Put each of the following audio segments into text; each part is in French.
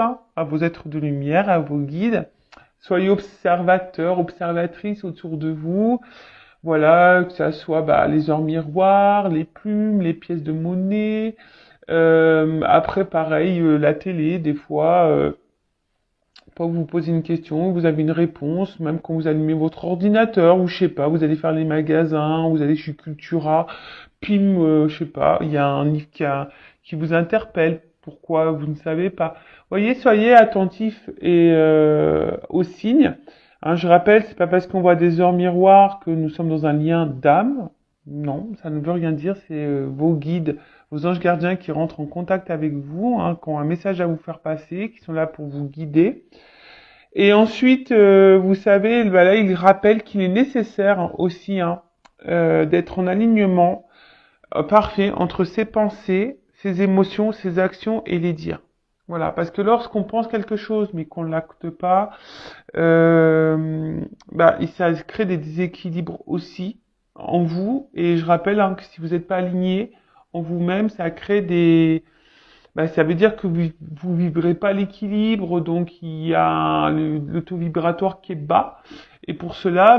hein, à vos êtres de lumière, à vos guides. Soyez observateurs, observatrices autour de vous. Voilà, que ça soit les heures miroirs, les plumes, les pièces de monnaie. Après, pareil, la télé, des fois, quand vous posez une question, vous avez une réponse, même quand vous allumez votre ordinateur, ou je sais pas, vous allez faire les magasins, vous allez chez Cultura, pim, je sais pas, il y a un livre qui vous interpelle. Pourquoi vous ne savez pas? Voyez, soyez attentifs et aux signes. Hein, je rappelle, c'est pas parce qu'on voit des heures miroirs que nous sommes dans un lien d'âme. Non, ça ne veut rien dire. C'est vos guides, vos anges gardiens qui rentrent en contact avec vous, hein, qui ont un message à vous faire passer, qui sont là pour vous guider. Et ensuite, vous savez, là, il rappelle qu'il est nécessaire aussi d'être en alignement parfait entre ses pensées, ses émotions, ses actions et les dires. Voilà, parce que lorsqu'on pense quelque chose mais qu'on ne l'acte pas, ça crée des déséquilibres aussi en vous. Et je rappelle que si vous n'êtes pas aligné en vous-même, ça crée ça veut dire que vous vibrez pas l'équilibre, donc il y a le taux vibratoire qui est bas. Et pour cela,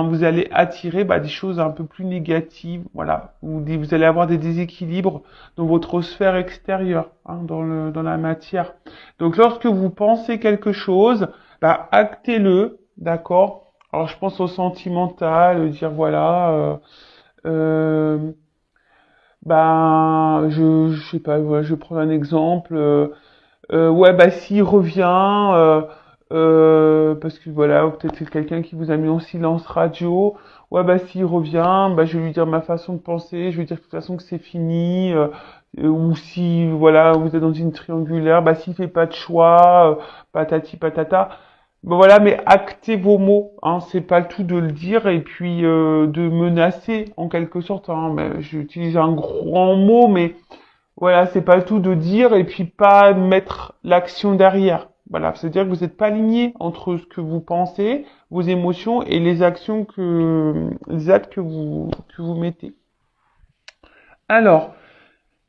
vous allez attirer des choses un peu plus négatives, voilà. Vous allez avoir des déséquilibres dans votre sphère extérieure, dans la matière. Donc lorsque vous pensez quelque chose, actez-le, d'accord? Alors je pense au sentimental, dire voilà, je sais pas, voilà, je vais prendre un exemple. S'il revient, parce que voilà, ou peut-être c'est quelqu'un qui vous a mis en silence radio. S'il revient, je vais lui dire ma façon de penser, je vais lui dire de toute façon que c'est fini. Ou si, voilà, vous êtes dans une triangulaire, s'il fait pas de choix, patati patata. Voilà, mais actez vos mots, hein, c'est pas le tout de le dire et puis de menacer en quelque sorte. Hein, j'utilise un grand mot, mais voilà, c'est pas le tout de dire et puis pas mettre l'action derrière. Voilà, c'est-à-dire que vous n'êtes pas aligné entre ce que vous pensez, vos émotions et les actions les actes que vous mettez. Alors,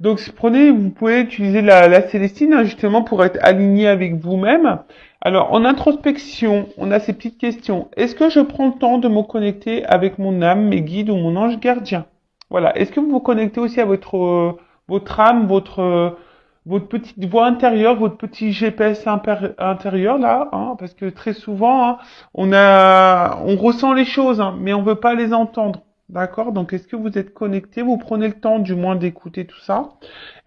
donc vous pouvez utiliser la Célestine justement pour être aligné avec vous-même. Alors, en introspection, on a ces petites questions. Est-ce que je prends le temps de me connecter avec mon âme, mes guides ou mon ange gardien? Voilà. Est-ce que vous vous connectez aussi à votre âme, votre petite voix intérieure, votre petit GPS intérieur là, hein, parce que très souvent, on ressent les choses, mais on veut pas les entendre. D'accord? Donc, est-ce que vous êtes connecté? Vous prenez le temps, du moins, d'écouter tout ça?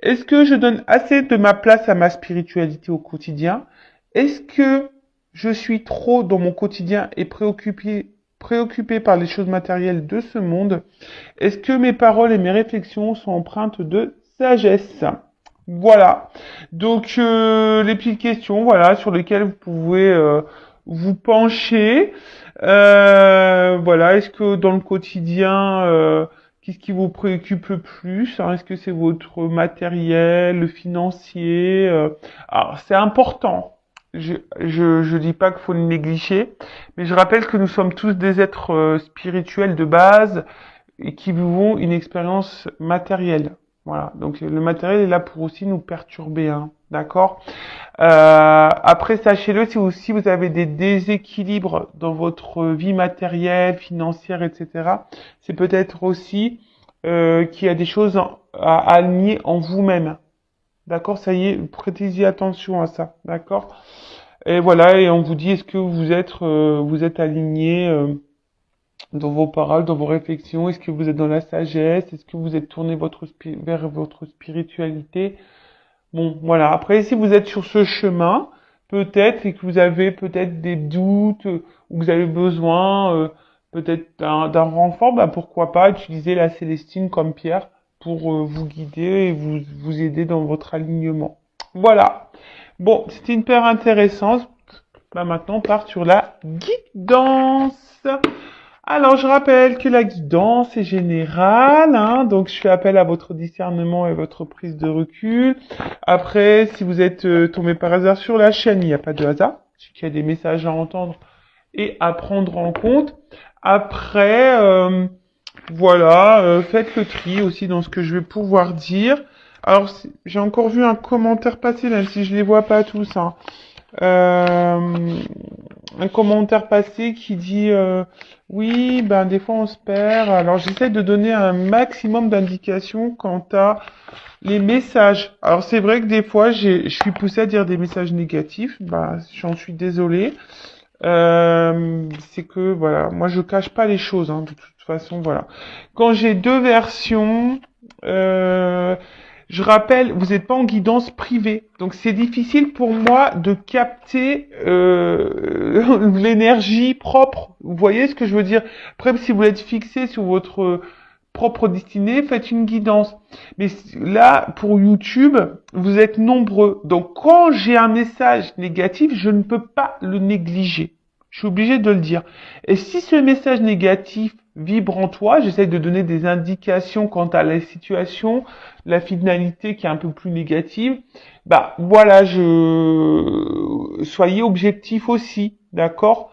Est-ce que je donne assez de ma place à ma spiritualité au quotidien? Est-ce que je suis trop dans mon quotidien et préoccupé par les choses matérielles de ce monde? Est-ce que mes paroles et mes réflexions sont empreintes de sagesse? Voilà. Donc, les petites questions, voilà, sur lesquelles vous pouvez vous pencher. Voilà, est-ce que dans le quotidien, qu'est-ce qui vous préoccupe le plus, hein? Est-ce que c'est votre matériel, le financier? Alors, c'est important. Je dis pas qu'il faut le négliger, mais je rappelle que nous sommes tous des êtres spirituels de base et qui vivons une expérience matérielle. Voilà. Donc le matériel est là pour aussi nous perturber, hein. D'accord? Après, sachez-le, si vous avez des déséquilibres dans votre vie matérielle, financière, etc., c'est peut-être aussi qu'il y a des choses à aligner en vous-même. D'accord? Ça y est, prêtez-y attention à ça. D'accord? Et voilà, et on vous dit, est-ce que vous êtes aligné dans vos paroles, dans vos réflexions? Est-ce que vous êtes dans la sagesse? Est-ce que vous êtes tourné vers votre spiritualité? Bon, voilà. Après, si vous êtes sur ce chemin, peut-être, et que vous avez peut-être des doutes, ou que vous avez besoin peut-être d'un renfort, pourquoi pas utiliser la Célestine comme pierre pour vous guider et vous aider dans votre alignement. Voilà. Bon, c'était une paire intéressante. Maintenant, on part sur la guidance. Alors, je rappelle que la guidance est générale, hein, donc je fais appel à votre discernement et votre prise de recul. Après, si vous êtes tombé par hasard sur la chaîne, il n'y a pas de hasard, c'est qu'il y a des messages à entendre et à prendre en compte. Après, faites le tri aussi dans ce que je vais pouvoir dire. Alors, j'ai encore vu un commentaire passer, même si je les vois pas tous, hein. Euh, un commentaire passé qui dit oui, ben des fois on se perd. Alors j'essaie de donner un maximum d'indications quant à les messages. Alors c'est vrai que des fois je suis poussé à dire des messages négatifs. Bah j'en suis désolé. C'est que voilà, moi je cache pas les choses, hein, de toute façon, voilà. Quand j'ai deux versions, euh, je rappelle, vous n'êtes pas en guidance privée, donc c'est difficile pour moi de capter l'énergie propre. Vous voyez ce que je veux dire? Après, si vous êtes fixé sur votre propre destinée, faites une guidance. Mais là, pour YouTube, vous êtes nombreux. Donc, quand j'ai un message négatif, je ne peux pas le négliger. Je suis obligé de le dire. Et si ce message négatif vibre en toi, j'essaie de donner des indications quant à la situation, la finalité qui est un peu plus négative. Bah, voilà, soyez objectif aussi, d'accord?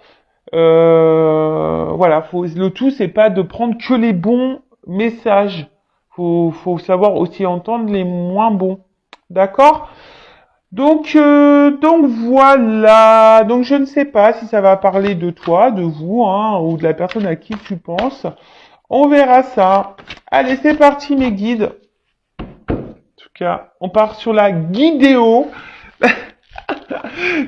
Voilà, le tout c'est pas de prendre que les bons messages. Faut savoir aussi entendre les moins bons. D'accord? Donc voilà. Donc je ne sais pas si ça va parler de toi, de vous, hein, ou de la personne à qui tu penses. On verra ça. Allez, c'est parti mes guides. En tout cas, on part sur la guidéo.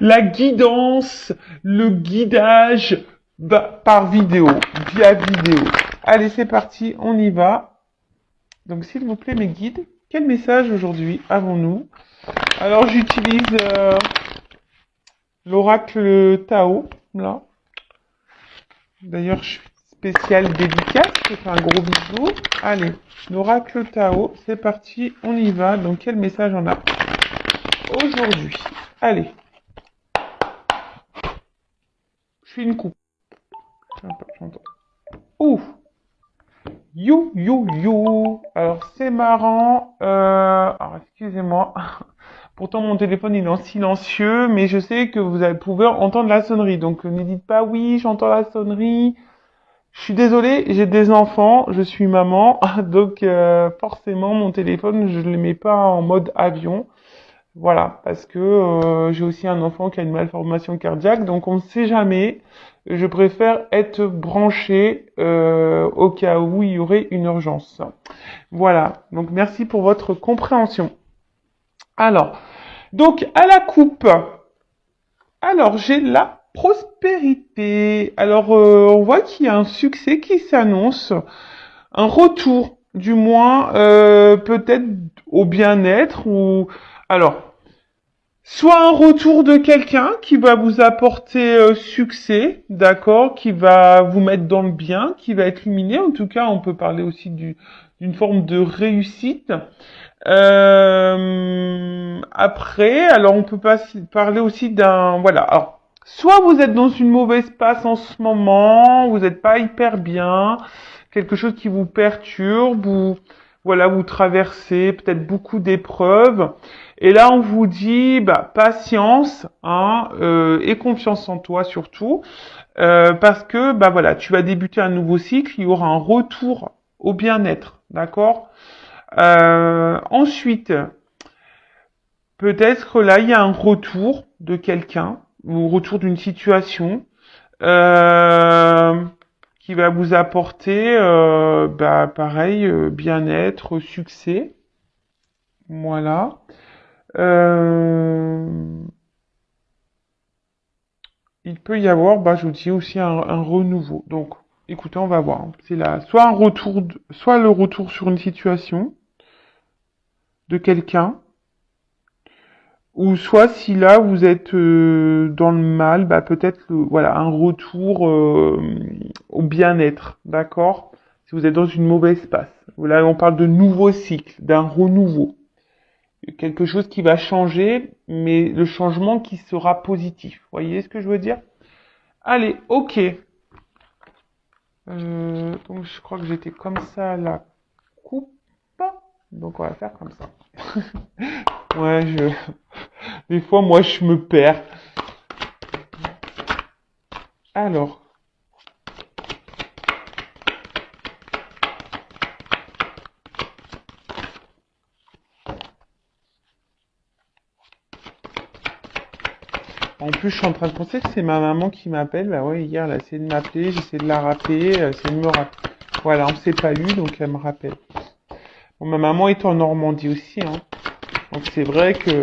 La guidance, le guidage par vidéo, via vidéo. Allez, c'est parti, on y va. Donc, s'il vous plaît, mes guides, quel message aujourd'hui avons-nous? Alors, j'utilise l'oracle Tao, là. D'ailleurs, je suis spécial dédicace, je fais un gros bisou. Allez, l'oracle Tao, c'est parti, on y va. Donc, quel message on a aujourd'hui? Allez, je fais une coupe. J'entends. Ouh! You, you, you. Alors, c'est marrant. Alors, excusez-moi. Pourtant, mon téléphone, il est en silencieux, mais je sais que pouvez entendre la sonnerie. Donc, ne dites pas oui, j'entends la sonnerie. Je suis désolée, j'ai des enfants, je suis maman. Donc, forcément, mon téléphone, je ne le mets pas en mode avion. Voilà, parce que j'ai aussi un enfant qui a une malformation cardiaque, donc on ne sait jamais. Je préfère être branché au cas où il y aurait une urgence. Voilà, donc merci pour votre compréhension. Alors, donc à la coupe, alors j'ai la prospérité. Alors on voit qu'il y a un succès qui s'annonce, un retour, du moins peut-être au bien-être ou alors. Soit un retour de quelqu'un qui va vous apporter succès, d'accord, qui va vous mettre dans le bien, qui va être luminé. En tout cas, on peut parler aussi d'une forme de réussite. Après, alors on peut parler aussi d'un, voilà. Alors, soit vous êtes dans une mauvaise passe en ce moment, vous n'êtes pas hyper bien, quelque chose qui vous perturbe, ou voilà, vous traversez peut-être beaucoup d'épreuves. Et là, on vous dit, bah, patience, hein, et confiance en toi surtout, parce que, bah voilà, tu vas débuter un nouveau cycle, il y aura un retour au bien-être, d'accord? Ensuite, peut-être que là, il y a un retour de quelqu'un, ou retour d'une situation, euh, qui va vous apporter, bah, pareil, bien-être, succès, voilà. Euh, il peut y avoir, bah, je vous dis aussi un renouveau. Donc, écoutez, on va voir. C'est là, soit un retour, soit le retour sur une situation de quelqu'un, ou soit si là vous êtes dans le mal, bah peut-être voilà un retour au bien-être, d'accord? Si vous êtes dans une mauvaise passe. Là, on parle de nouveau cycle, d'un renouveau, quelque chose qui va changer, mais le changement qui sera positif. Vous voyez ce que je veux dire? Allez, ok. Donc je crois que j'étais comme ça à la coupe. Donc on va faire comme ça. Ouais, des fois moi je me perds. Alors, En plus, je suis en train de penser que c'est ma maman qui m'appelle. Bah ouais, hier, elle a essayé de m'appeler, j'essaie de la rappeler, elle essaie de me rappeler. Voilà, on s'est pas lu, donc elle me rappelle. Bon, ma maman est en Normandie aussi, hein. Donc c'est vrai que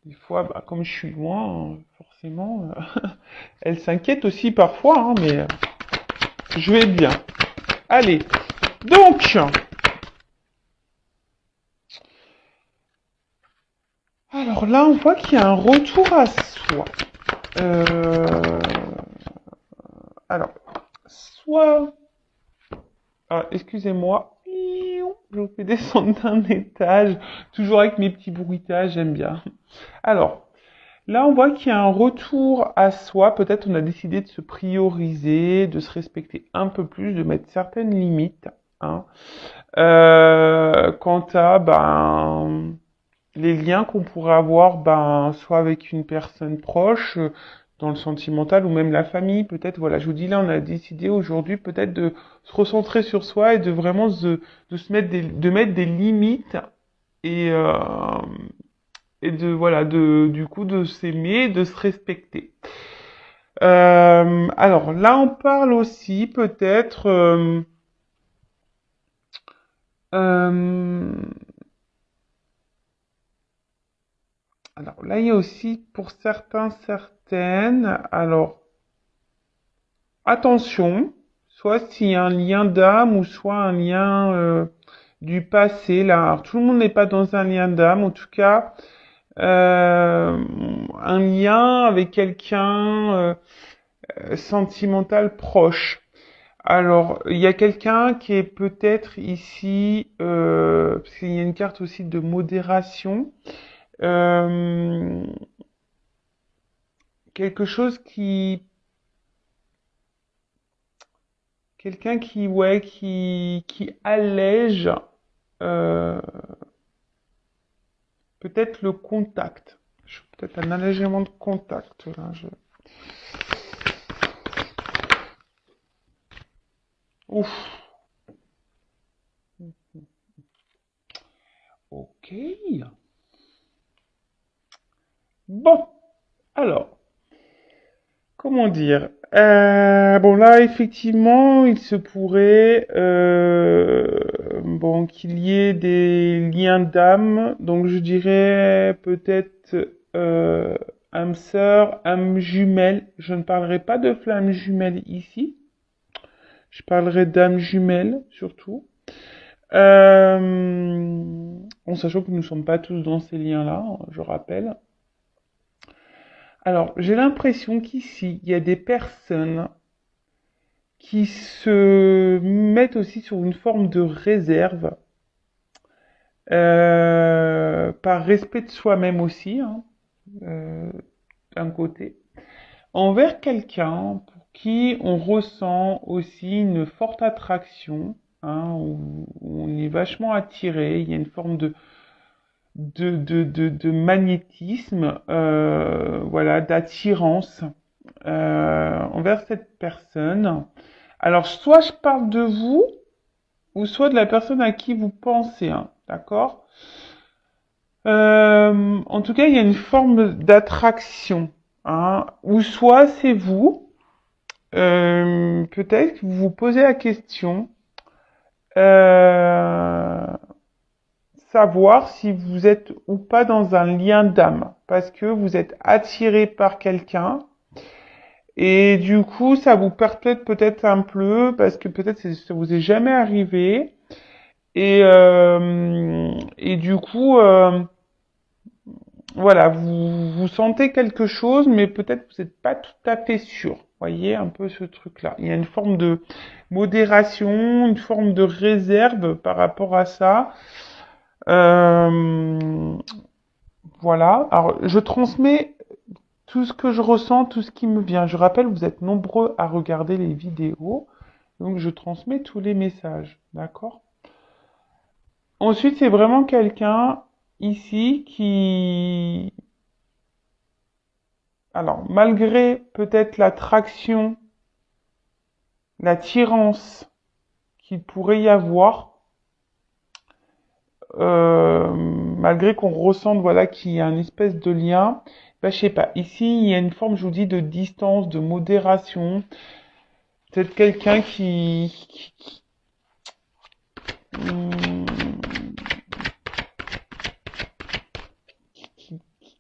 des fois, bah, comme je suis loin, forcément, elle s'inquiète aussi parfois, hein, mais je vais bien. Allez, donc, alors là, on voit qu'il y a un retour à soi. Euh, alors, soit, excusez-moi, je vous fais descendre d'un étage, toujours avec mes petits bruitages, j'aime bien. Alors, là, on voit qu'il y a un retour à soi. Peut-être on a décidé de se prioriser, de se respecter un peu plus, de mettre certaines limites, hein. Quant à les liens qu'on pourrait avoir, soit avec une personne proche, dans le sentimental, ou même la famille, peut-être. Voilà, je vous dis là, on a décidé aujourd'hui peut-être de se recentrer sur soi et de vraiment de se mettre de mettre des limites et voilà du coup de s'aimer, de se respecter. Alors là on parle aussi peut-être euh, alors là il y a aussi pour certains certaines alors attention soit s'il y a un lien d'âme ou soit un lien du passé là alors, tout le monde n'est pas dans un lien d'âme en tout cas un lien avec quelqu'un sentimental proche. Alors, il y a quelqu'un qui est peut-être ici, parce qu'il y a une carte aussi de modération, euh, quelque chose qui, quelqu'un qui, ouais, qui allège euh, peut-être le contact. Peut-être un allègement de contact. Là, Ouf. Ok. Bon. Alors. Comment dire? Bon là, effectivement, il se pourrait bon qu'il y ait des liens d'âme. Donc je dirais peut-être âme sœur, âme jumelle. Je ne parlerai pas de flamme jumelle ici. Je parlerai d'âme jumelle surtout. En sachant que nous ne sommes pas tous dans ces liens-là, je rappelle. Alors, j'ai l'impression qu'ici, il y a des personnes qui se mettent aussi sur une forme de réserve, par respect de soi-même aussi, hein, euh, d'un côté, envers quelqu'un pour qui on ressent aussi une forte attraction, hein, où on est vachement attiré, il y a une forme de magnétisme, voilà, d'attirance envers cette personne. Alors, soit je parle de vous, ou soit de la personne à qui vous pensez, hein, d'accord? En tout cas, il y a une forme d'attraction, hein, ou soit c'est vous, peut-être que vous vous posez la question, euh, savoir si vous êtes ou pas dans un lien d'âme, parce que vous êtes attiré par quelqu'un, et du coup, ça vous perpète peut-être un peu, parce que peut-être ça vous est jamais arrivé, et du coup, voilà, vous sentez quelque chose, mais peut-être vous n'êtes pas tout à fait sûr. Voyez un peu ce truc-là. Il y a une forme de modération, une forme de réserve par rapport à ça. Euh, voilà. Alors, je transmets tout ce que je ressens, tout ce qui me vient. Je rappelle, vous êtes nombreux à regarder les vidéos, donc je transmets tous les messages. D'accord? Ensuite, c'est vraiment quelqu'un ici qui, alors, malgré peut-être l'attraction, l'attirance qu'il pourrait y avoir, malgré qu'on ressente, voilà, qu'il y a un espèce de lien, bah, je sais pas. Ici, il y a une forme, je vous dis, de distance, de modération. Peut-être quelqu'un hum,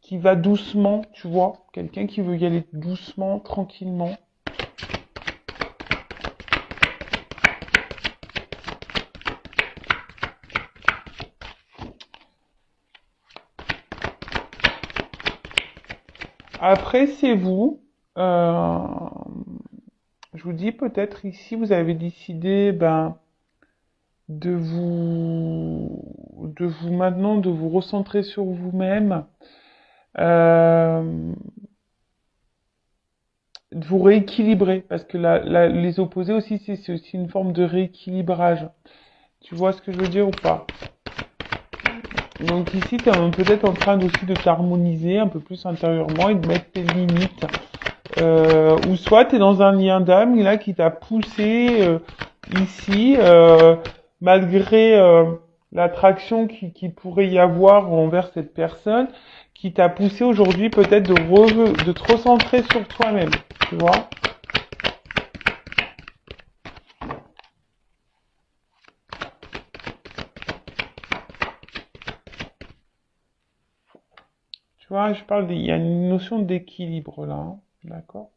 qui va doucement, tu vois. Quelqu'un qui veut y aller doucement, tranquillement. Après, c'est vous. Euh, je vous dis peut-être ici, vous avez décidé, ben, de vous recentrer sur vous-même, euh, de vous rééquilibrer, parce que les opposés aussi, c'est aussi une forme de rééquilibrage. Tu vois ce que je veux dire ou pas? Donc ici, tu es peut-être en train aussi de t'harmoniser un peu plus intérieurement et de mettre tes limites. Ou soit tu es dans un lien d'âme là qui t'a poussé ici, malgré l'attraction qui pourrait y avoir envers cette personne, qui t'a poussé aujourd'hui peut-être de te recentrer sur toi-même, tu vois. Tu vois, il y a une notion d'équilibre là, hein, d'accord?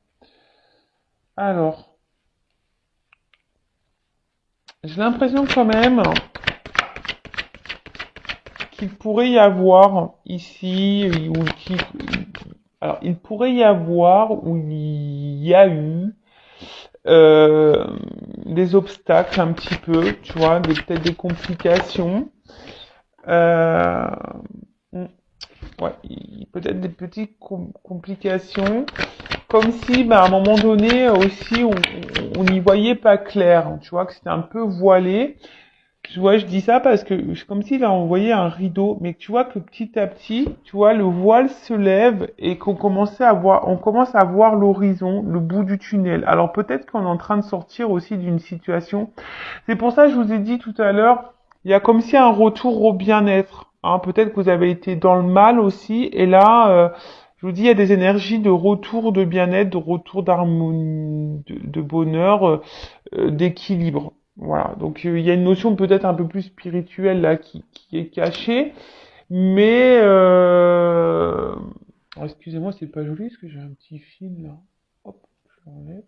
Alors, j'ai l'impression quand même qu'il pourrait y avoir ici, alors il pourrait y avoir, ou il y a eu, euh, des obstacles un petit peu, tu vois, peut-être des complications. Euh, ouais, peut-être des petites complications, comme si, bah, à un moment donné aussi, on n'y voyait pas clair, tu vois, que c'était un peu voilé. Tu vois, je dis ça parce que c'est comme s'il a envoyé un rideau, mais tu vois que petit à petit, tu vois, le voile se lève et on commence à voir l'horizon, le bout du tunnel. Alors peut-être qu'on est en train de sortir aussi d'une situation. C'est pour ça que je vous ai dit tout à l'heure, il y a comme si un retour au bien-être. Hein. Peut-être que vous avez été dans le mal aussi, et là, je vous dis, il y a des énergies de retour de bien-être, de retour d'harmonie, de bonheur, d'équilibre. Voilà, donc il y a une notion peut-être un peu plus spirituelle là qui est cachée, mais oh, excusez-moi, c'est pas joli parce que j'ai un petit fil là. Hop, je l'enlève.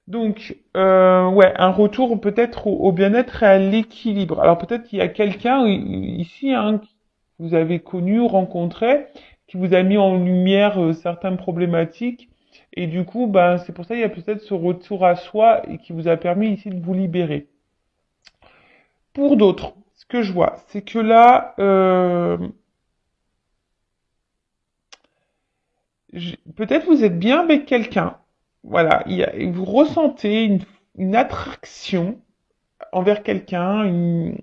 Donc ouais, un retour peut-être au bien-être et à l'équilibre. Alors peut-être qu'il y a quelqu'un ici hein, que vous avez connu, rencontré, qui vous a mis en lumière certaines problématiques. Et du coup, ben, c'est pour ça qu'il y a peut-être ce retour à soi et qui vous a permis ici de vous libérer. Pour d'autres, ce que je vois, c'est que là, peut-être vous êtes bien avec quelqu'un. Voilà, vous ressentez une attraction envers quelqu'un,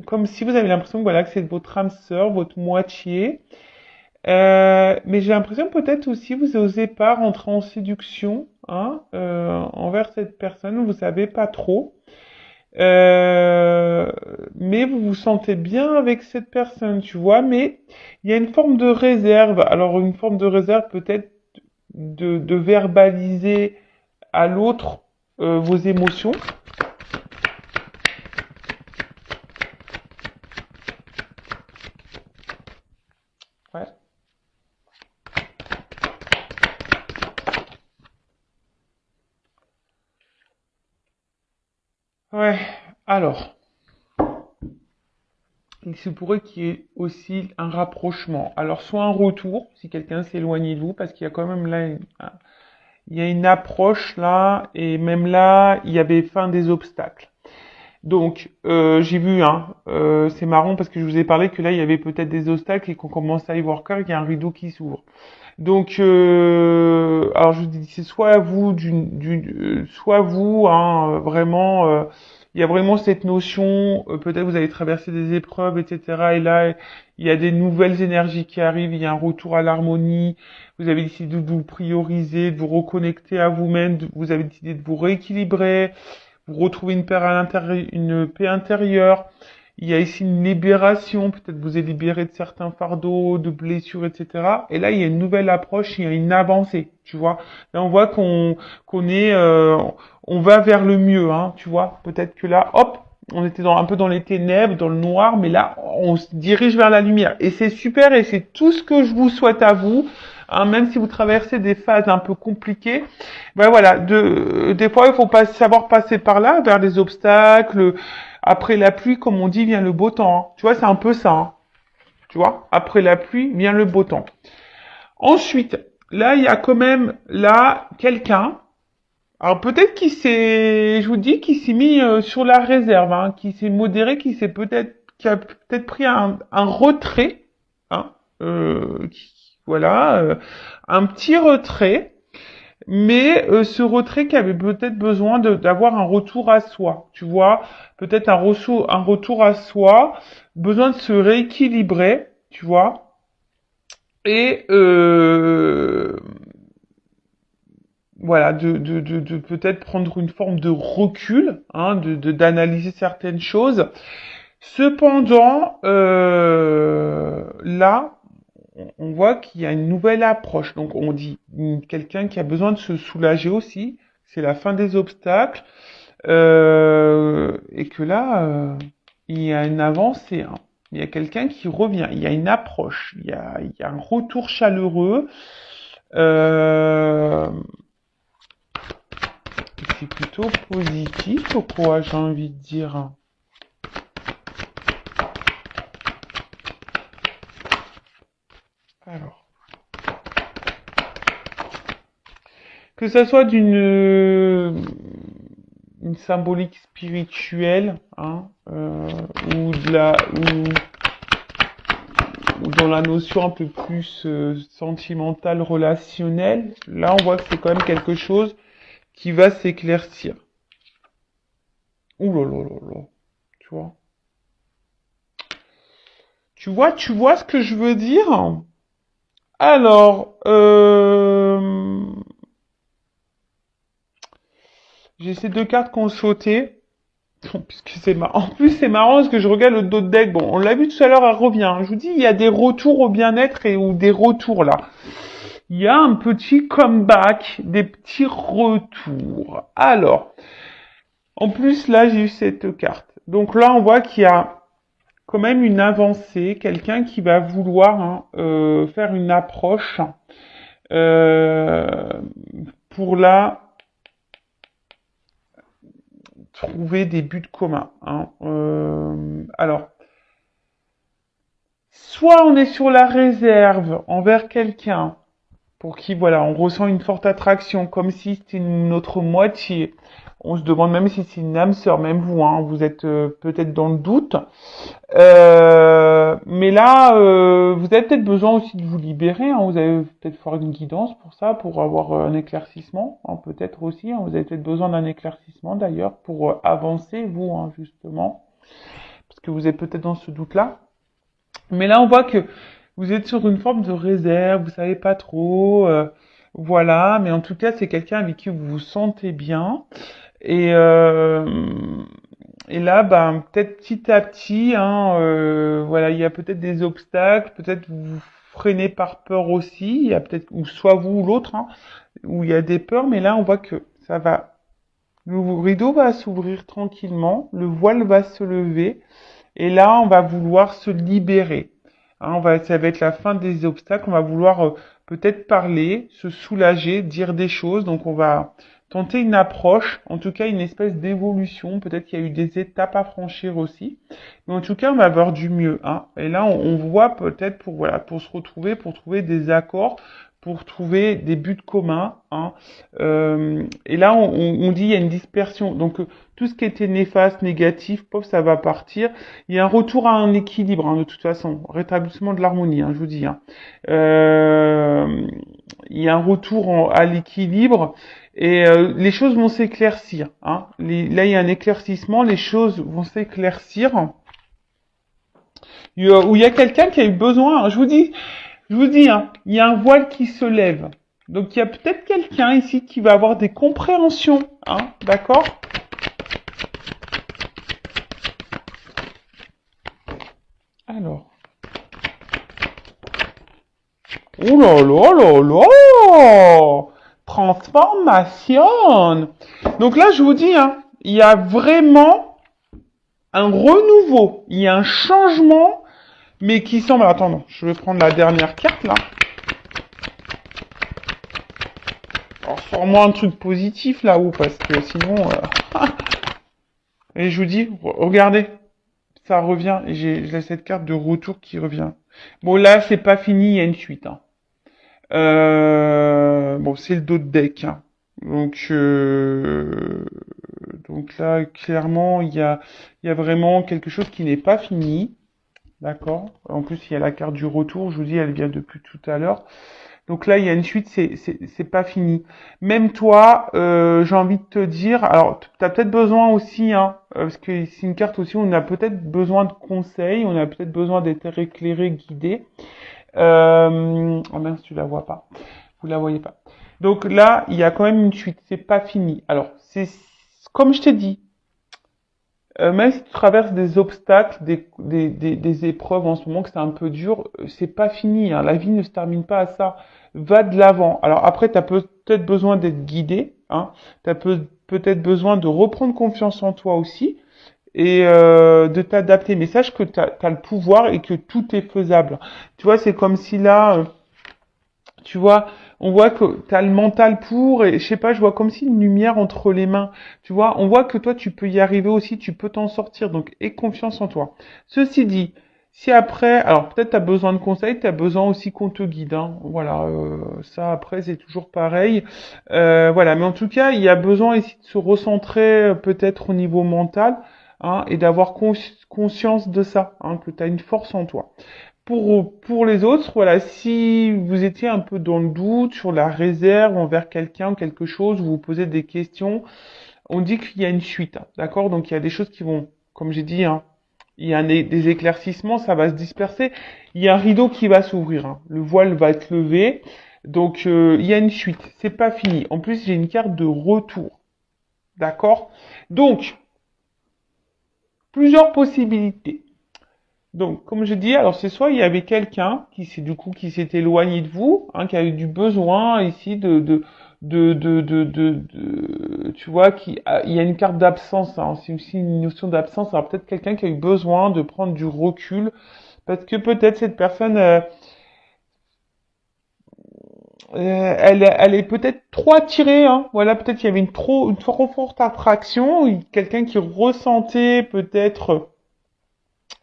comme si vous avez l'impression que voilà que c'est votre âme sœur, votre moitié. Mais j'ai l'impression peut-être aussi vous n'osez pas rentrer en séduction hein, envers cette personne, vous savez pas trop. Euh, mais vous vous sentez bien avec cette personne, tu vois, mais il y a une forme de réserve. Alors une forme de réserve peut-être de verbaliser à l'autre vos émotions. Ouais. Ouais. Alors, il se pourrait qu'il y ait aussi un rapprochement. Alors, soit un retour, si quelqu'un s'est éloigné de vous, parce qu'il y a quand même là il y a une approche là, et même là, il y avait fin des obstacles. Donc, j'ai vu, hein, c'est marrant parce que je vous ai parlé que là, il y avait peut-être des obstacles et qu'on commence à y voir clair, qu'il y a un rideau qui s'ouvre. Donc, alors je vous dis, c'est soit vous, soit vous, hein, vraiment, il y a vraiment cette notion, peut-être vous avez traversé des épreuves, etc. Et là, il y a des nouvelles énergies qui arrivent, il y a un retour à l'harmonie. Vous avez décidé de vous prioriser, de vous reconnecter à vous-même, vous avez décidé de vous rééquilibrer, vous retrouvez une paix intérieure. Il y a ici une libération, peut-être vous êtes libéré de certains fardeaux, de blessures, etc. Et là, il y a une nouvelle approche, il y a une avancée, tu vois. Là, on voit qu'on est, on va vers le mieux, hein, tu vois. Peut-être que là, hop, on était un peu dans les ténèbres, dans le noir, mais là, on se dirige vers la lumière. Et c'est super, et c'est tout ce que je vous souhaite à vous. Hein, même si vous traversez des phases un peu compliquées, ben voilà, des fois il faut pas savoir passer par là, vers les obstacles. Après la pluie, comme on dit, vient le beau temps. Hein. Tu vois, c'est un peu ça. Hein. Tu vois, après la pluie vient le beau temps. Ensuite, là, il y a quand même là quelqu'un. Alors peut-être qu'il s'est, je vous dis, qu'il s'est mis sur la réserve, hein, qui s'est modéré, qui a peut-être pris un retrait, hein, voilà, un petit retrait, mais ce retrait qui avait peut-être besoin d'avoir un retour à soi, tu vois, peut-être un retour à soi, besoin de se rééquilibrer, tu vois, et voilà, de peut-être prendre une forme de recul, hein, d'analyser certaines choses. Cependant, là, on voit qu'il y a une nouvelle approche. Donc, on dit quelqu'un qui a besoin de se soulager aussi. C'est la fin des obstacles. Et que là, il y a une avancée. Hein. Il y a quelqu'un qui revient. Il y a une approche. Il y a un retour chaleureux. C'est plutôt positif, quoi, j'ai envie de dire. Alors. Que ça soit une symbolique spirituelle, hein, ou ou dans la notion un peu plus sentimentale, relationnelle, là on voit que c'est quand même quelque chose qui va s'éclaircir. Ouh là là là là, tu vois. Tu vois ce que je veux dire? Alors, j'ai ces deux cartes qui ont sauté. Puisque c'est marrant. En plus, c'est marrant parce que je regarde le dos de deck. Bon, on l'a vu tout à l'heure, elle revient. Je vous dis, il y a des retours au bien-être ou des retours là. Il y a un petit comeback, des petits retours. Alors, en plus, là, j'ai eu cette carte. Donc là, on voit qu'il y a quand même une avancée, quelqu'un qui va vouloir faire une approche euh, pour là trouver des buts communs. Hein. Alors, soit on est sur la réserve envers quelqu'un pour qui, voilà, on ressent une forte attraction, comme si c'était notre moitié. On se demande même si c'est une âme sœur, même vous, hein, vous êtes peut-être dans le doute. Mais là, vous avez peut-être besoin aussi de vous libérer. Hein, vous avez peut-être faire une guidance pour ça, pour avoir un éclaircissement, hein, peut-être aussi. Hein, vous avez peut-être besoin d'un éclaircissement d'ailleurs pour avancer, vous, hein, justement, parce que vous êtes peut-être dans ce doute-là. Mais là, on voit que vous êtes sur une forme de réserve, vous savez pas trop, voilà. Mais en tout cas, c'est quelqu'un avec qui vous vous sentez bien. Et, euh, et là, ben, peut-être petit à petit, hein, voilà, il y a peut-être des obstacles, peut-être vous vous freinez par peur aussi. Il y a peut-être, ou soit vous ou l'autre, hein, où il y a des peurs. Mais là, on voit que ça va, le rideau va s'ouvrir tranquillement, le voile va se lever. Et là, on va vouloir se libérer. Hein, ça va être la fin des obstacles. On va vouloir peut-être parler, se soulager, dire des choses. Donc, on va tenter une approche, en tout cas une espèce d'évolution. Peut-être qu'il y a eu des étapes à franchir aussi. Mais en tout cas, on va avoir du mieux. Hein. Et là, on voit peut-être pour se retrouver, pour trouver des accords, pour trouver des buts communs. Hein. Et là, on dit il y a une dispersion. Donc, tout ce qui était néfaste, négatif, pof, ça va partir. Il y a un retour à un équilibre, hein, de toute façon. Rétablissement de l'harmonie, hein, je vous dis. Hein. Il y a un retour à l'équilibre et les choses vont s'éclaircir. Hein. Là, il y a un éclaircissement, les choses vont s'éclaircir. Où il y a quelqu'un qui a eu besoin, hein, je vous dis, hein, il y a un voile qui se lève. Donc, il y a peut-être quelqu'un ici qui va avoir des compréhensions, hein, d'accord ? Alors. Oh là là là là! Transformation! Donc là, je vous dis, hein, il y a vraiment un renouveau. Il y a un changement, mais qui semble... Attends, non, je vais prendre la dernière carte, là. Alors, sors-moi un truc positif, là-haut, parce que sinon... Et je vous dis, regardez, ça revient. Et j'ai cette carte de retour qui revient. Bon, là, c'est pas fini, il y a une suite, hein. Bon, c'est le dos de deck, hein. Donc là, clairement, il y a vraiment quelque chose qui n'est pas fini. D'accord? En plus, il y a la carte du retour. Je vous dis, elle vient depuis tout à l'heure. Donc là, il y a une suite, c'est pas fini. Même toi, j'ai envie de te dire, alors, tu as peut-être besoin aussi, hein, parce que c'est une carte aussi où on a peut-être besoin de conseils, on a peut-être besoin d'être éclairé, guidé. Oh mince, tu la vois pas. Vous la voyez pas. Donc là, il y a quand même une suite. C'est pas fini. Alors, c'est comme je t'ai dit, même si tu traverses des obstacles, des épreuves en ce moment, que c'est un peu dur, c'est pas fini, hein. La vie ne se termine pas à ça. Va de l'avant. Alors après, tu as peut-être besoin d'être guidé, hein. Tu as peut-être besoin de reprendre confiance en toi aussi et de t'adapter. Mais sache que tu as le pouvoir et que tout est faisable. Tu vois, c'est comme si là, tu vois, on voit que tu as le mental pour, et je sais pas, je vois comme si une lumière entre les mains. Tu vois, on voit que toi, tu peux y arriver aussi, tu peux t'en sortir. Donc, aie confiance en toi. Ceci dit, si après, alors peut-être tu as besoin de conseils, tu as besoin aussi qu'on te guide, hein. Voilà, ça après, c'est toujours pareil. Voilà, mais en tout cas, il y a besoin ici de se recentrer peut-être au niveau mental, hein, et d'avoir conscience de ça, hein, que tu as une force en toi. Pour les autres, voilà, si vous étiez un peu dans le doute sur la réserve envers quelqu'un ou quelque chose, vous vous posez des questions, on dit qu'il y a une suite, hein, d'accord? Donc il y a des choses qui vont, comme j'ai dit, hein, il y a des éclaircissements, ça va se disperser, il y a un rideau qui va s'ouvrir, hein, le voile va être levé, donc il y a une suite, c'est pas fini. En plus, j'ai une carte de retour, d'accord? Donc, plusieurs possibilités. Donc, comme je dis, alors c'est soit il y avait quelqu'un qui s'est du coup qui s'est éloigné de vous, hein, qui a eu du besoin ici tu vois, il y a une carte d'absence, hein, c'est aussi une notion d'absence. Alors peut-être quelqu'un qui a eu besoin de prendre du recul, parce que peut-être cette personne, elle est peut-être trop attirée, hein. Voilà, peut-être qu'il y avait une trop forte attraction, quelqu'un qui ressentait peut-être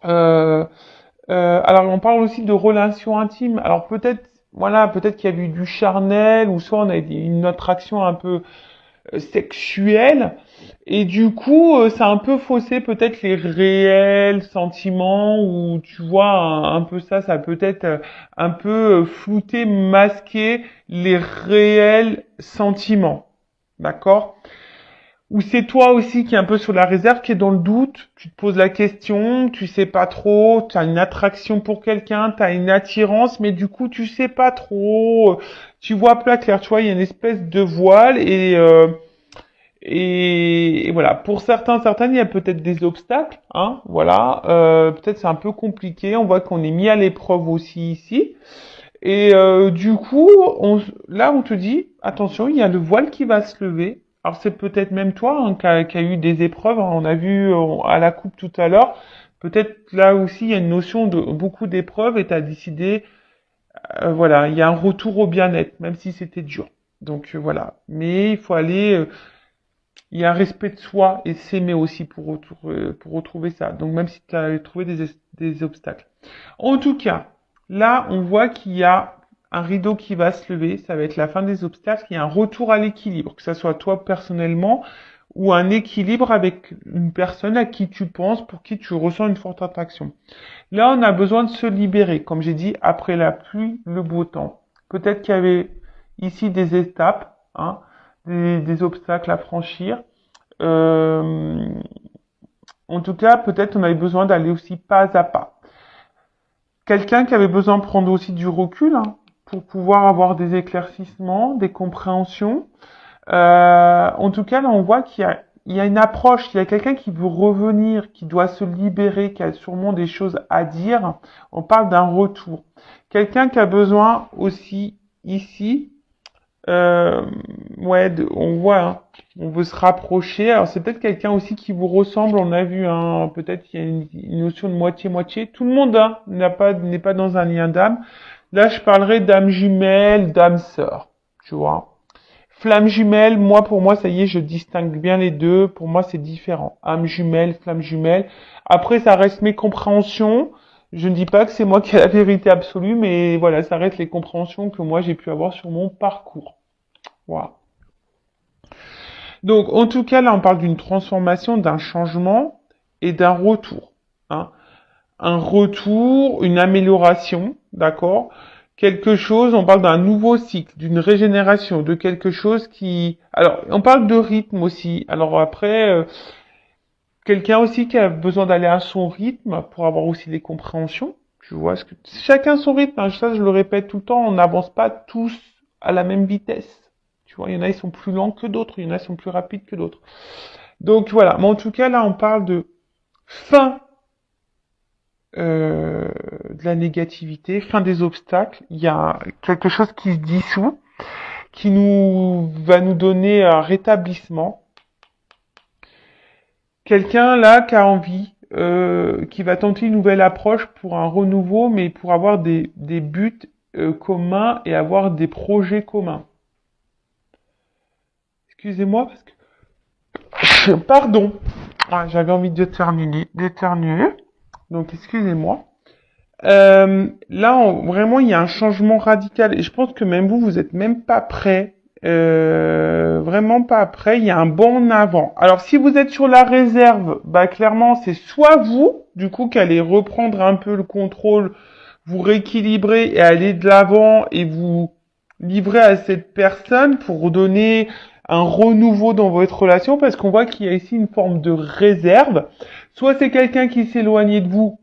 euh, alors, on parle aussi de relations intimes. Alors, peut-être, voilà, peut-être qu'il y a eu du charnel, ou soit on a une attraction un peu sexuelle, et du coup, ça a un peu faussé peut-être les réels sentiments, ou tu vois, un peu ça, ça peut être un peu flouter, masquer les réels sentiments. D'accord? Ou c'est toi aussi qui est un peu sur la réserve, qui est dans le doute, tu te poses la question, tu sais pas trop, tu as une attraction pour quelqu'un, tu as une attirance, mais du coup tu sais pas trop, tu vois pas clair, tu vois, il y a une espèce de voile et voilà. Pour certaines, il y a peut-être des obstacles, hein, voilà, peut-être c'est un peu compliqué, on voit qu'on est mis à l'épreuve aussi ici. Et du coup, là, on te dit, attention, il y a le voile qui va se lever. Alors c'est peut-être même toi, hein, qui a eu des épreuves, hein. On a vu à la coupe tout à l'heure. Peut-être là aussi, il y a une notion de beaucoup d'épreuves et tu as décidé, voilà, il y a un retour au bien-être, même si c'était dur. Donc voilà. Mais il faut aller, il y a un respect de soi et s'aimer aussi pour retrouver ça. Donc même si tu as trouvé des obstacles. En tout cas, là, on voit qu'il y a un rideau qui va se lever, ça va être la fin des obstacles, il y a un retour à l'équilibre, que ce soit toi personnellement ou un équilibre avec une personne à qui tu penses, pour qui tu ressens une forte attraction. Là, on a besoin de se libérer, comme j'ai dit, après la pluie, le beau temps. Peut-être qu'il y avait ici des étapes, hein, des obstacles à franchir. Euh, En tout cas, peut-être on avait besoin d'aller aussi pas à pas. Quelqu'un qui avait besoin de prendre aussi du recul, hein, pour pouvoir avoir des éclaircissements, des compréhensions. En tout cas, là, on voit qu'il y a il y a une approche, il y a quelqu'un qui veut revenir, qui doit se libérer, qui a sûrement des choses à dire. On parle d'un retour. Quelqu'un qui a besoin aussi ici, ouais, on voit, hein, on veut se rapprocher. Alors c'est peut-être quelqu'un aussi qui vous ressemble. On a vu, hein, peut-être qu'il y a une notion de moitié-moitié. Tout le monde hein, n'est pas dans un lien d'âme. Là, je parlerai d'âme jumelle, d'âme sœur. Tu vois. Flamme jumelle, moi, pour moi, ça y est, je distingue bien les deux. Pour moi, c'est différent. Âme jumelle, flamme jumelle. Après, ça reste mes compréhensions. Je ne dis pas que c'est moi qui ai la vérité absolue, mais voilà, ça reste les compréhensions que moi, j'ai pu avoir sur mon parcours. Voilà. Donc, en tout cas, là, on parle d'une transformation, d'un changement et d'un retour. Hein. Un retour, une amélioration, d'accord? Quelque chose, on parle d'un nouveau cycle, d'une régénération, de quelque chose qui... Alors, on parle de rythme aussi. Alors après, quelqu'un aussi qui a besoin d'aller à son rythme pour avoir aussi des compréhensions. Tu vois, ce que... chacun son rythme, hein, ça je le répète tout le temps, on n'avance pas tous à la même vitesse. Tu vois, il y en a, ils sont plus lents que d'autres, il y en a, ils sont plus rapides que d'autres. Donc voilà, mais en tout cas, là, on parle de fin de la négativité, fin des obstacles. Il y a quelque chose qui se dissout, qui nous va nous donner un rétablissement. Quelqu'un là qui a envie, qui va tenter une nouvelle approche pour un renouveau, mais pour avoir des buts communs et avoir des projets communs. Excusez-moi parce que pardon, ah, j'avais envie d'éternuer, donc excusez-moi. Là, vraiment, il y a un changement radical et je pense que même vous êtes même pas prêt, vraiment pas prêt. Il y a un bond en avant. Alors, si vous êtes sur la réserve, bah clairement, c'est soit vous, du coup, qui allez reprendre un peu le contrôle, vous rééquilibrer et aller de l'avant et vous livrer à cette personne pour donner un renouveau dans votre relation, parce qu'on voit qu'il y a ici une forme de réserve. Soit c'est quelqu'un qui s'est éloigné de vous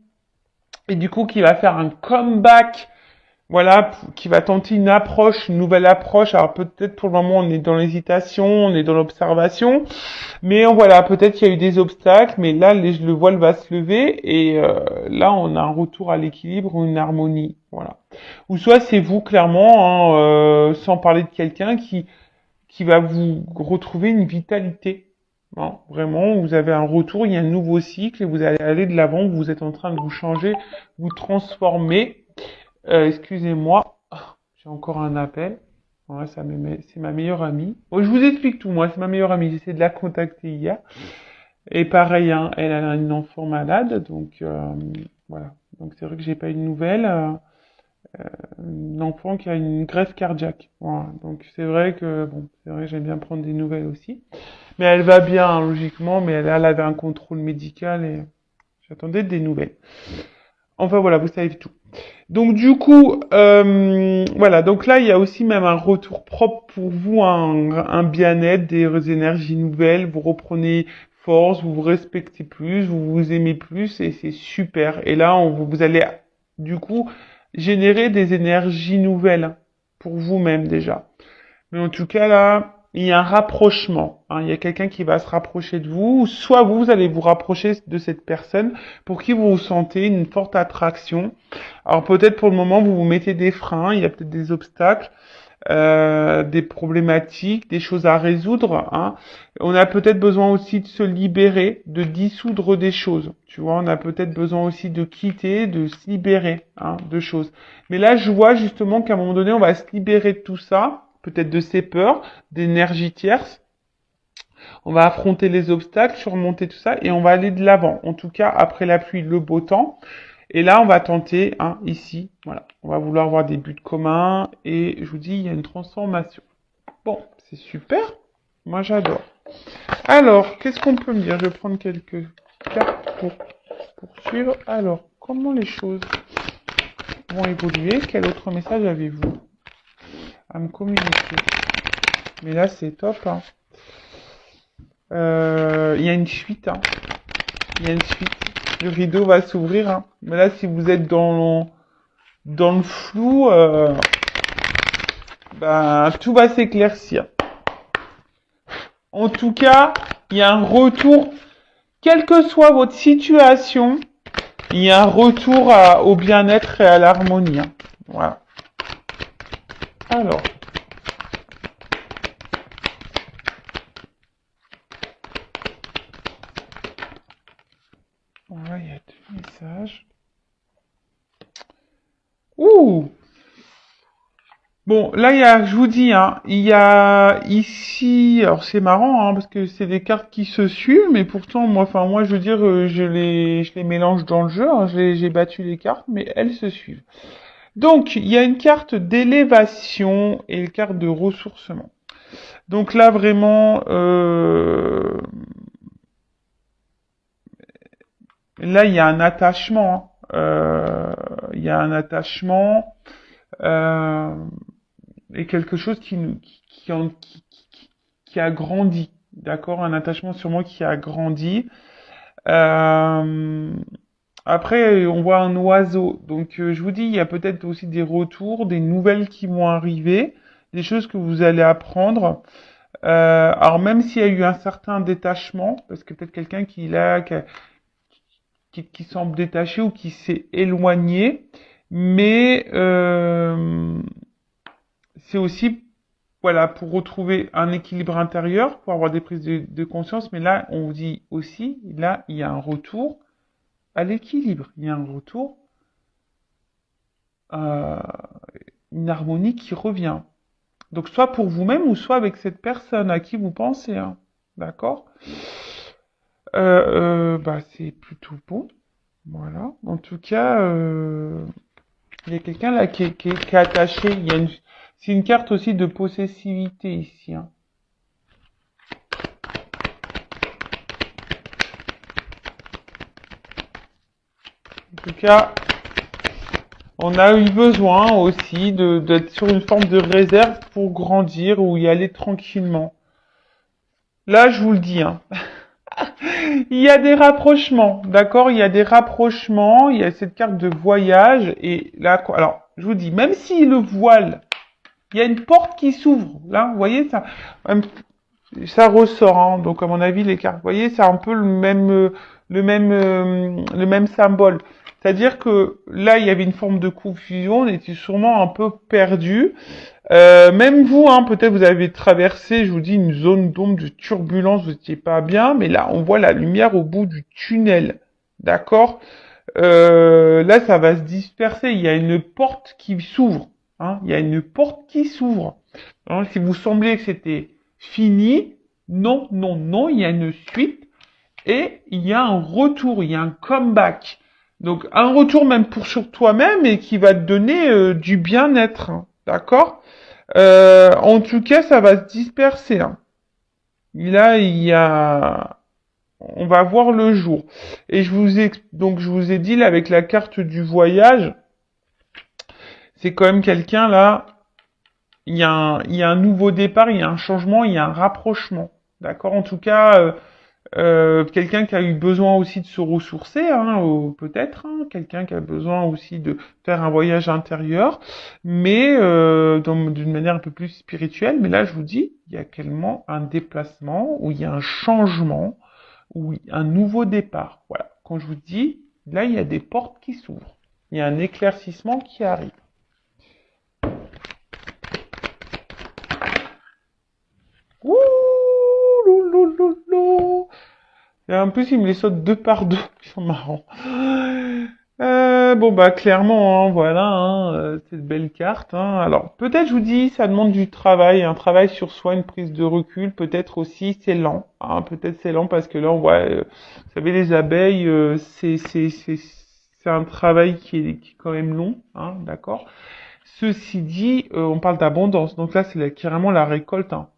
et du coup qui va faire un comeback, voilà, qui va tenter une approche, une nouvelle approche. Alors peut-être pour le moment on est dans l'hésitation, on est dans l'observation, mais voilà, peut-être qu'il y a eu des obstacles, mais là le voile va se lever et là on a un retour à l'équilibre ou une harmonie, voilà. Ou soit c'est vous clairement, hein, sans parler de quelqu'un qui va vous retrouver une vitalité. Non, vraiment, vous avez un retour, il y a un nouveau cycle et vous allez aller de l'avant, vous êtes en train de vous changer, vous transformer. Excusez-moi, j'ai encore un appel. Ouais, c'est ma meilleure amie. Bon, je vous explique tout, moi, c'est ma meilleure amie. J'ai essayé de la contacter hier. Et pareil, hein, elle a une enfant malade, donc voilà. Donc c'est vrai que j'ai pas eu de nouvelles. Un enfant qui a une greffe cardiaque. Voilà. Donc c'est vrai que bon, c'est vrai que j'aime bien prendre des nouvelles aussi. Mais elle va bien, hein, logiquement, mais elle avait un contrôle médical et j'attendais des nouvelles. Enfin voilà, vous savez tout. Donc du coup, voilà, donc là il y a aussi même un retour propre pour vous, un bien-être, des énergies nouvelles, vous reprenez force, vous vous respectez plus, vous vous aimez plus et c'est super. Et là, vous allez du coup générer des énergies nouvelles pour vous-même déjà. Mais en tout cas là, il y a un rapprochement. Hein, il y a quelqu'un qui va se rapprocher de vous, ou soit vous allez vous rapprocher de cette personne pour qui vous sentez une forte attraction. Alors peut-être pour le moment vous vous mettez des freins, il y a peut-être des obstacles, des problématiques, des choses à résoudre. Hein. On a peut-être besoin aussi de se libérer, de dissoudre des choses. Tu vois, on a peut-être besoin aussi de quitter, de se libérer hein, de choses. Mais là, je vois justement qu'à un moment donné, on va se libérer de tout ça, peut-être de ces peurs, d'énergie tierce. On va affronter les obstacles, surmonter tout ça, et on va aller de l'avant. En tout cas, après la pluie, le beau temps. Et là, on va tenter, hein, ici, voilà, on va vouloir avoir des buts communs, et je vous dis, il y a une transformation. Bon, c'est super, moi j'adore. Alors, qu'est-ce qu'on peut me dire? Je vais prendre quelques cartes pour poursuivre. Alors, comment les choses vont évoluer? Quel autre message avez-vous à me communiquer? Mais là, c'est top, hein. Il y a une suite, hein. Il y a une suite. Le rideau va s'ouvrir, hein. Mais là, si vous êtes dans le flou, ben, tout va s'éclaircir. En tout cas, il y a un retour, quelle que soit votre situation, il y a un retour au bien-être et à l'harmonie. Hein. Voilà. Alors. Voilà, il y a deux messages. Ouh! Bon, là, je vous dis, hein, il y a ici, alors c'est marrant, hein, parce que c'est des cartes qui se suivent, mais pourtant, moi, je veux dire, je les mélange dans le jeu, hein, j'ai battu les cartes, mais elles se suivent. Donc, il y a une carte d'élévation et une carte de ressourcement. Donc là, vraiment, là, il y a un attachement, hein. Il y a un attachement. Euh, et quelque chose qui a grandi, d'accord, un attachement sur moi qui a grandi. Euh, Après, on voit un oiseau, donc je vous dis, il y a peut-être aussi des retours, des nouvelles qui vont arriver, des choses que vous allez apprendre. Alors même s'il y a eu un certain détachement, parce que peut-être quelqu'un qui semble détaché ou qui s'est éloigné, mais c'est aussi voilà, pour retrouver un équilibre intérieur, pour avoir des prises de conscience, mais là, on vous dit aussi, là, il y a un retour à l'équilibre, il y a un retour, euh, une harmonie qui revient. Donc, soit pour vous-même ou soit avec cette personne à qui vous pensez, hein. D'accord? Bah, c'est plutôt bon. Voilà. En tout cas, il y a quelqu'un là qui est attaché. C'est une carte aussi de possessivité ici, hein. En tout cas, on a eu besoin aussi d'être sur une forme de réserve pour grandir ou y aller tranquillement. Là, je vous le dis, hein. Il y a des rapprochements, d'accord? Il y a des rapprochements, il y a cette carte de voyage et là, alors, je vous dis, même si le voile, il y a une porte qui s'ouvre, là, vous voyez, ça ressort, hein. Donc, à mon avis, les cartes, vous voyez, c'est un peu le même symbole. C'est-à-dire que là, il y avait une forme de confusion, on était sûrement un peu perdu. Même vous, hein, peut-être vous avez traversé, je vous dis, une zone d'ombre, de turbulence, vous n'étiez pas bien, mais là, on voit la lumière au bout du tunnel. D'accord? Là, ça va se disperser. Il y a une porte qui s'ouvre. Hein, il y a une porte qui s'ouvre. Hein, si vous semblez que c'était fini, non, non, non, il y a une suite et il y a un retour, il y a un comeback. Donc un retour même pour sur toi-même et qui va te donner du bien-être, hein, d'accord? En tout cas, ça va se disperser. Hein. Là, on va voir le jour. Et je vous ai dit là avec la carte du voyage, c'est quand même quelqu'un là. Il y a un nouveau départ, il y a un changement, il y a un rapprochement. D'accord? En tout cas, quelqu'un qui a eu besoin aussi de se ressourcer, hein, peut-être, hein, quelqu'un qui a besoin aussi de faire un voyage intérieur, mais d'une manière un peu plus spirituelle. Mais là, je vous dis, il y a clairement un déplacement, où il y a un changement, où il y a un nouveau départ. Voilà. Quand je vous dis, là, il y a des portes qui s'ouvrent. Il y a un éclaircissement qui arrive. Ouh, loulouloulou. Et en plus, il me les saute deux par deux. Ils sont marrants. Bon, bah, clairement, hein, voilà, hein, cette belle carte. Hein. Alors, peut-être, je vous dis, ça demande du travail, un travail sur soi, une prise de recul. Peut-être aussi, c'est lent. Hein, peut-être c'est lent parce que là, on voit, vous savez, les abeilles, c'est un travail qui est quand même long, hein, d'accord. Ceci dit, on parle d'abondance. Donc là, carrément la récolte. Hein.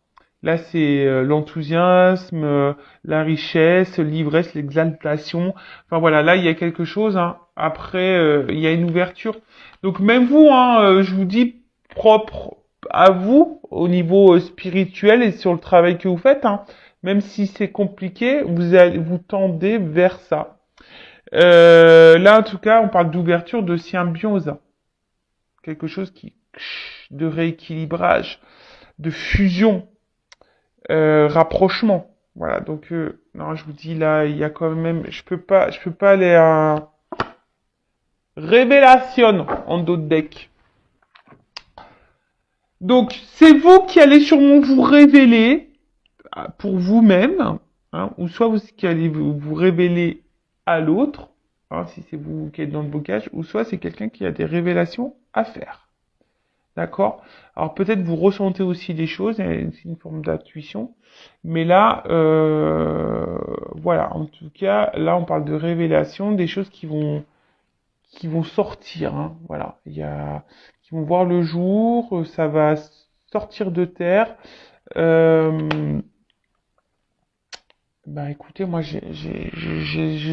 Là, c'est l'enthousiasme, la richesse, l'ivresse, l'exaltation. Enfin voilà, là, il y a quelque chose. Hein. Après, il y a une ouverture. Donc même vous, hein, je vous dis propre à vous au niveau spirituel et sur le travail que vous faites. Hein. Même si c'est compliqué, vous tendez vers ça. Là, en tout cas, on parle d'ouverture, de symbiose. Quelque chose de rééquilibrage, de fusion, rapprochement. Voilà, donc non, je vous dis là, il y a quand même, je peux pas aller à révélation en dos de deck. Donc c'est vous qui allez sûrement vous révéler pour vous-même, hein, ou soit vous qui allez vous révéler à l'autre, hein, si c'est vous qui êtes dans le bocage, ou soit c'est quelqu'un qui a des révélations à faire. D'accord? Alors peut-être vous ressentez aussi des choses, c'est une forme d'intuition, mais là, voilà, en tout cas, là on parle de révélation, des choses qui vont sortir, hein, voilà, qui vont voir le jour, ça va sortir de terre. Euh, Bah écoutez, moi je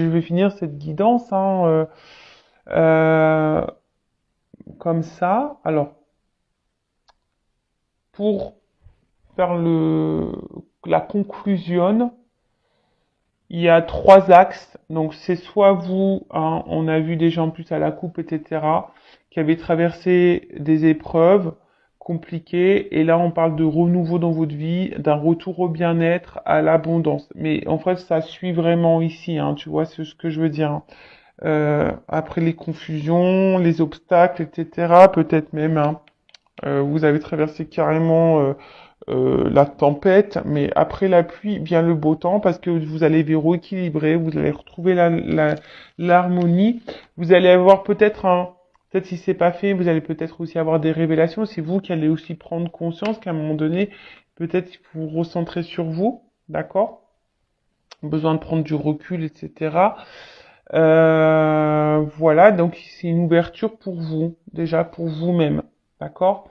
vais finir cette guidance hein, euh, comme ça. Alors, pour faire la conclusion, il y a trois axes. Donc c'est soit vous, hein, on a vu des gens plus à la coupe, etc., qui avaient traversé des épreuves compliquées, et là on parle de renouveau dans votre vie, d'un retour au bien-être, à l'abondance. Mais en fait, ça suit vraiment ici, hein, tu vois ce que je veux dire. Hein. Après les confusions, les obstacles, etc., peut-être même, hein, vous avez traversé carrément la tempête, mais après la pluie vient le beau temps parce que vous allez vous rééquilibrer, vous allez retrouver l'harmonie, vous allez avoir peut-être si c'est pas fait, vous allez peut-être aussi avoir des révélations, c'est vous qui allez aussi prendre conscience qu'à un moment donné, peut-être vous vous recentrez sur vous, d'accord? Besoin de prendre du recul, etc. Voilà, donc c'est une ouverture pour vous, déjà pour vous-même, d'accord?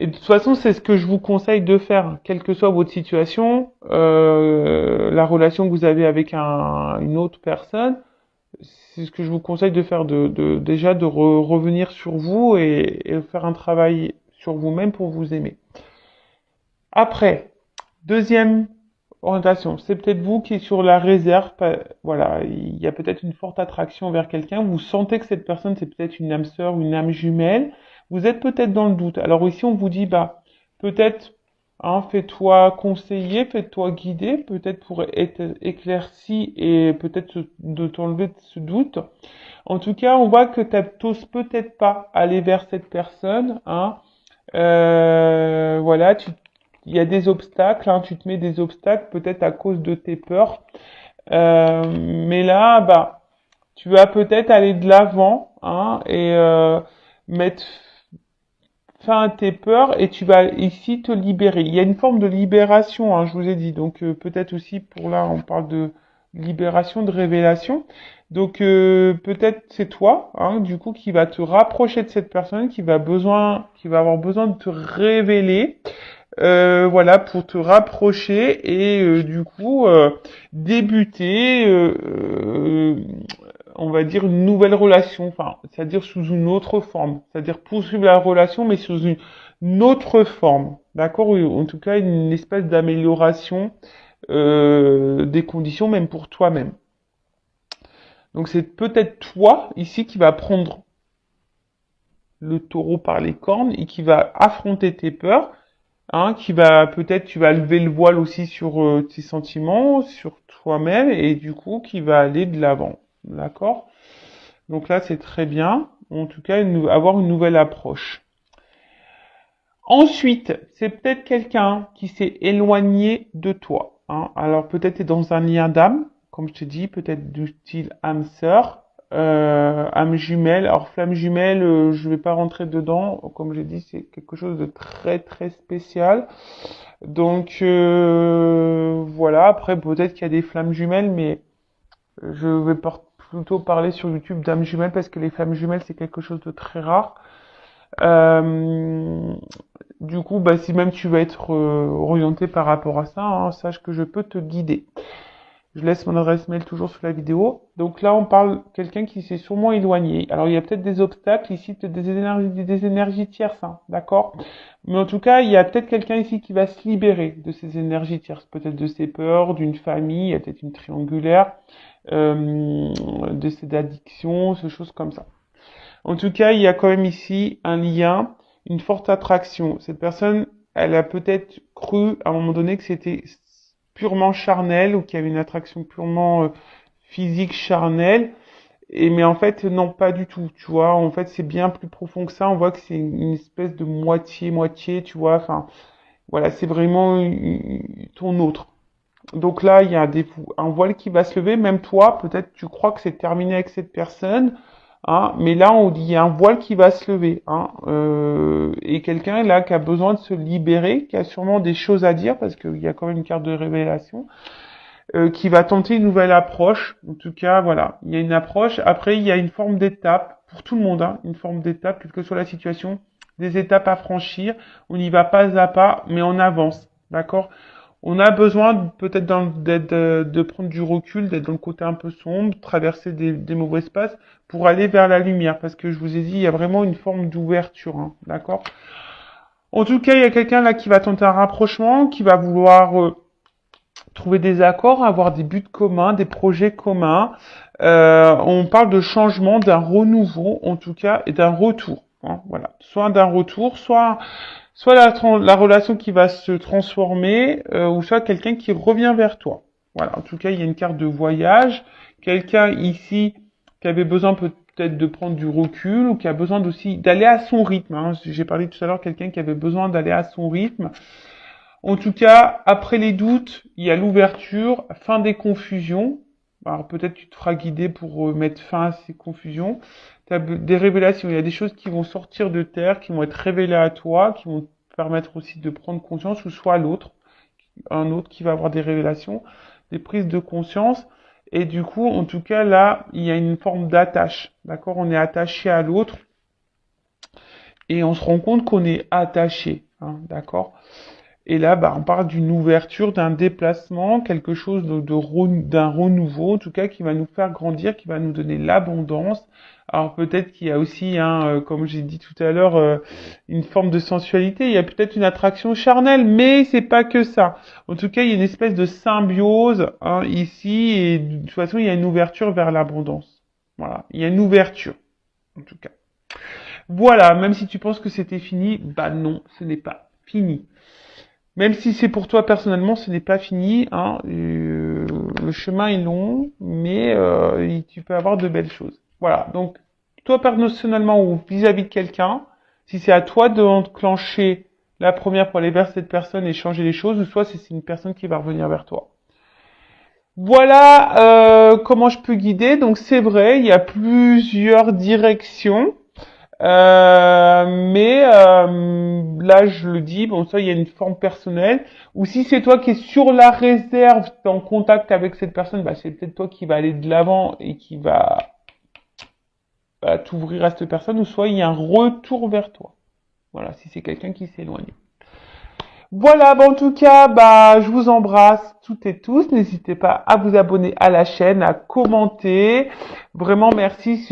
Et de toute façon, c'est ce que je vous conseille de faire, quelle que soit votre situation, la relation que vous avez avec une autre personne, c'est ce que je vous conseille de faire, déjà de revenir sur vous et faire un travail sur vous-même pour vous aimer. Après, deuxième orientation, c'est peut-être vous qui êtes sur la réserve, voilà, il y a peut-être une forte attraction vers quelqu'un, vous sentez que cette personne c'est peut-être une âme sœur, une âme jumelle, vous êtes peut-être dans le doute. Alors ici on vous dit bah peut-être hein, fais-toi conseiller, fais-toi guider, peut-être pour être éclairci et peut-être de t'enlever ce doute. En tout cas, on voit que t'oses peut-être pas aller vers cette personne, hein. Voilà, il y a des obstacles, hein, tu te mets des obstacles peut-être à cause de tes peurs. Mais là, bah, tu vas peut-être aller de l'avant hein, et mettre fin à tes peurs et tu vas ici te libérer. Il y a une forme de libération, hein, je vous ai dit. Donc peut-être aussi pour là, on parle de libération, de révélation. Donc peut-être c'est toi, hein, du coup, qui va te rapprocher de cette personne, qui va avoir besoin de te révéler voilà, pour te rapprocher et du coup débuter, on va dire, une nouvelle relation, enfin, c'est-à-dire sous une autre forme, c'est-à-dire poursuivre la relation mais sous une autre forme, d'accord? Ou en tout cas, une espèce d'amélioration des conditions, même pour toi-même. Donc c'est peut-être toi ici qui va prendre le taureau par les cornes et qui va affronter tes peurs hein, qui va peut-être tu vas lever le voile aussi sur tes sentiments, sur toi-même et du coup qui va aller de l'avant. D'accord? Donc là c'est très bien. En tout cas avoir une nouvelle approche. Ensuite, c'est peut-être quelqu'un qui s'est éloigné de toi. Hein. Alors peut-être tu es dans un lien d'âme, comme je te dis, peut-être du style âme sœur, âme jumelle. Alors flamme jumelle, je vais pas rentrer dedans. Comme j'ai dit, c'est quelque chose de très très spécial. Donc voilà. Après peut-être qu'il y a des flammes jumelles, mais je vais plutôt parler sur YouTube d'âme jumelle parce que les flammes jumelles c'est quelque chose de très rare. Euh, du coup, bah, si même tu vas être orienté par rapport à ça, hein, sache que je peux te guider. Je laisse mon adresse mail toujours sous la vidéo. Donc là, on parle de quelqu'un qui s'est sûrement éloigné. Alors, il y a peut-être des obstacles ici, peut-être des énergies tierces, hein, d'accord? Mais en tout cas, il y a peut-être quelqu'un ici qui va se libérer de ces énergies tierces, peut-être de ses peurs, d'une famille, il y a peut-être une triangulaire, de ses addictions, ces choses comme ça. En tout cas, il y a quand même ici un lien, une forte attraction. Cette personne, elle a peut-être cru à un moment donné que c'était purement charnelle ou qui avait une attraction purement physique charnelle. Et mais en fait non, pas du tout, tu vois. En fait c'est bien plus profond que ça. On voit que c'est une espèce de moitié moitié, tu vois. Enfin voilà, c'est vraiment ton autre. Donc là il y a un voile qui va se lever. Même toi peut-être tu crois que c'est terminé avec cette personne. Hein, mais là, on dit il y a un voile qui va se lever, hein, et quelqu'un là qui a besoin de se libérer, qui a sûrement des choses à dire parce qu'il y a quand même une carte de révélation, qui va tenter une nouvelle approche. En tout cas, voilà, il y a une approche. Après, il y a une forme d'étape pour tout le monde, hein, une forme d'étape, quelle que soit la situation, des étapes à franchir. On y va pas à pas, mais on avance, d'accord? On a besoin peut-être de prendre du recul, d'être dans le côté un peu sombre, traverser des mauvais espaces pour aller vers la lumière. Parce que je vous ai dit, il y a vraiment une forme d'ouverture, hein, d'accord? En tout cas, il y a quelqu'un là qui va tenter un rapprochement, qui va vouloir trouver des accords, avoir des buts communs, des projets communs. On parle de changement, d'un renouveau, en tout cas, et d'un retour. Hein, voilà. Soit d'un retour, soit la relation qui va se transformer, ou soit quelqu'un qui revient vers toi. Voilà. En tout cas, il y a une carte de voyage. Quelqu'un ici qui avait besoin peut-être de prendre du recul ou qui a besoin aussi d'aller à son rythme. Hein. J'ai parlé tout à l'heure quelqu'un qui avait besoin d'aller à son rythme. En tout cas, après les doutes, il y a l'ouverture, fin des confusions. Alors peut-être tu te feras guider pour mettre fin à ces confusions. Tu as des révélations, il y a des choses qui vont sortir de terre, qui vont être révélées à toi, qui vont te permettre aussi de prendre conscience, ou soit l'autre, un autre qui va avoir des révélations, des prises de conscience. Et du coup, en tout cas, là, il y a une forme d'attache. D'accord? On est attaché à l'autre et on se rend compte qu'on est attaché. Hein, d'accord? Et là, bah, on parle d'une ouverture, d'un déplacement, quelque chose d'un renouveau, en tout cas, qui va nous faire grandir, qui va nous donner l'abondance. Alors peut-être qu'il y a aussi, hein, comme j'ai dit tout à l'heure, une forme de sensualité. Il y a peut-être une attraction charnelle, mais c'est pas que ça. En tout cas, il y a une espèce de symbiose, hein, ici, et de toute façon, il y a une ouverture vers l'abondance. Voilà, il y a une ouverture, en tout cas. Voilà, même si tu penses que c'était fini, bah non, ce n'est pas fini. Même si c'est pour toi personnellement, ce n'est pas fini. Hein, le chemin est long, mais tu peux avoir de belles choses. Voilà. Donc, toi personnellement ou vis-à-vis de quelqu'un, si c'est à toi de enclencher la première pour aller vers cette personne et changer les choses, ou soit si c'est une personne qui va revenir vers toi. Voilà comment je peux guider. Donc c'est vrai, il y a plusieurs directions. Mais là, je le dis, bon, ça, il y a une forme personnelle. Ou si c'est toi qui es sur la réserve, t'es en contact avec cette personne, bah, c'est peut-être toi qui va aller de l'avant et qui va t'ouvrir à cette personne. Ou soit il y a un retour vers toi. Voilà, si c'est quelqu'un qui s'éloigne. Voilà, bah, en tout cas, bah, je vous embrasse toutes et tous. N'hésitez pas à vous abonner à la chaîne, à commenter. Vraiment, merci.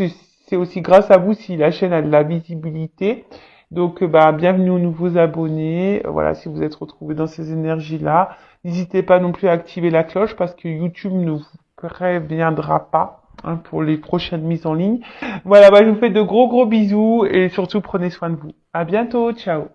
C'est aussi grâce à vous si la chaîne a de la visibilité. Donc, bah, bienvenue aux nouveaux abonnés. Voilà, si vous êtes retrouvés dans ces énergies-là. N'hésitez pas non plus à activer la cloche parce que YouTube ne vous préviendra pas, hein, pour les prochaines mises en ligne. Voilà, bah, je vous fais de gros bisous et surtout prenez soin de vous. À bientôt. Ciao.